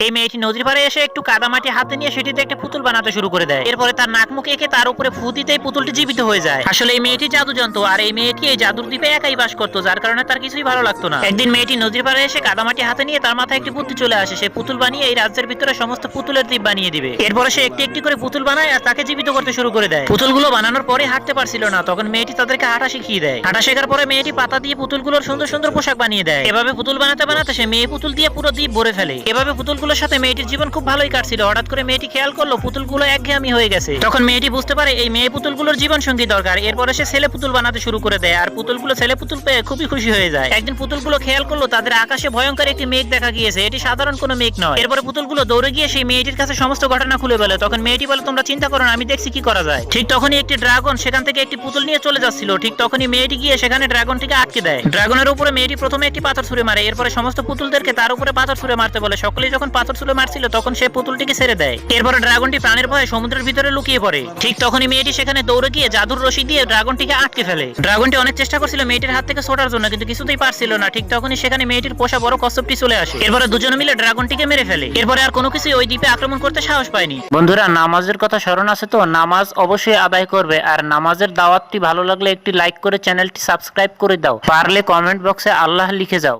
এই মেয়েটি নদীর পাড়ে এসে একটু কাদামাটি হাতে নিয়ে সেটিতে একটা পুতুল বানাতে শুরু করে দেয়। এরপরে তার নাক মুখ এঁকে তার উপরে ফু দিতেই পুতুলটি জীবিত হয়ে যায়। আসলে এই মেয়েটি জাদু জানতো, আর এই মেয়েটি এই জাদুর দ্বীপে একাই বাস করতো, যার কারণে তার কিছুই ভালো লাগতো না। একদিন মেয়েটি নদীর পাড়ে এসে কাদামাটি হাতে নিয়ে তার মাথায় একটি বুদ্ধি চলে আসে, সে পুতুল বানিয়ে এই রাজ্যের ভিতরে সমস্ত পুতুলের দ্বীপ বানিয়ে দিবে। এরপরে সে একটি একটি করে পুতুল বানায় আর তাকে জীবিত করতে শুরু করে দেয়। পুতুলগুলো বানানোর পরে হাঁটতে পারছিল না, তখন মেয়েটি তাদেরকে হাঁটা শিখিয়ে দেয়। হাঁটা শেখার পরে মেয়েটি পাতা দিয়ে পুতুলগুলোর সুন্দর সুন্দর পোশাক বানিয়ে দেয়। এভাবে পুতুল বানাতে বানাতে সে মেয়ে পুতুল দিয়ে পুরো দ্বীপ ভরে ফেলে। এভাবে পুতুলগুলোর সাথে মেয়েটির জীবন খুব ভালোই কাটছিল। হঠাৎ করে মেয়েটি খেয়াল করলো পুতুলগুলো একঘেয়েমি হয়ে গেছে। তখন মেয়েটি বুঝতে পারে এই মেয়ে পুতুলগুলোর জীবন সঙ্গী দরকার। এরপরে সে ছেলে পুতুল বানাতে শুরু করে দেয়, আর পুতুলগুলো ছেলে পুতুল পেয়ে খুবই খুশি হয়ে যায়। একদিন পুতুলগুলো খেয়াল করলো তাদের আকাশে ভয়ঙ্কর একটি মেঘ দেখা গিয়েছে, এটি সাধারণ কোনো মেঘ নয়। এরপরে পুতুলগুলো দৌড়ে গিয়ে সেই মেয়েটির কাছে সমস্ত ঘটনা খুলে বলে। তখন মেয়েটি বলে, তোমরা চিন্তা করো না, আমি দেখছি কি করা যায়। ঠিক তখনই একটি ড্রাগন সেখান থেকে একটি পুতুল নিয়ে চলে যাচ্ছিল। ঠিক তখনই মেয়েটি গিয়ে সেখানে ড্রাগনটিকে আটকে দেয়। ড্রাগনের উপরে মেয়েটি প্রথমে একটি পাথর ছুঁড়ে মারে, এরপরে সমস্ত পুতুলদেরকে তার উপরে পাথর ছুঁড়ে মারতে বলে। সকলেই যখন পাথর ছুঁড়ে মারছিল তখন সে পুতুলটিকে ছেড়ে দেয়। এরপরে ড্রাগনটি প্রাণের ভয়ে সমুদ্রের ভিতরে লুকিয়ে পড়ে। ঠিক তখনই মেয়েটি সেখানে দৌড়ে গিয়ে জাদুর রশি দিয়ে ড্রাগনটিকে আটকে ফেলে। ড্রাগনটি অনেক চেষ্টা করছিল মেয়েটির হাত থেকে ছোটার জন্য, কিন্তু কিছুতেই পারছিল না। ঠিক তখনই সেখানে মেয়েটির পোষা বড় কচ্ছপটি চলে আসে। এরপরে দুজনে মিলে ড্রাগনটিকে মেরে ফেলে। এরপরে আর কোনো কিছুই ওই দ্বীপে আক্রমণ করতে সাহস পায়নি। বন্ধুরা, নামাজের কথা স্মরণ আছে তো? নামাজ অবশ্যই আদায় করবে, আর নামাজের দাওয়াতটি ভালো লাগলে একটি লাইক করে চ্যানেলটি সাবস্ক্রাইব করে দাও। পারলে কমেন্ট বক্সে আল্লাহ লিখে যাও।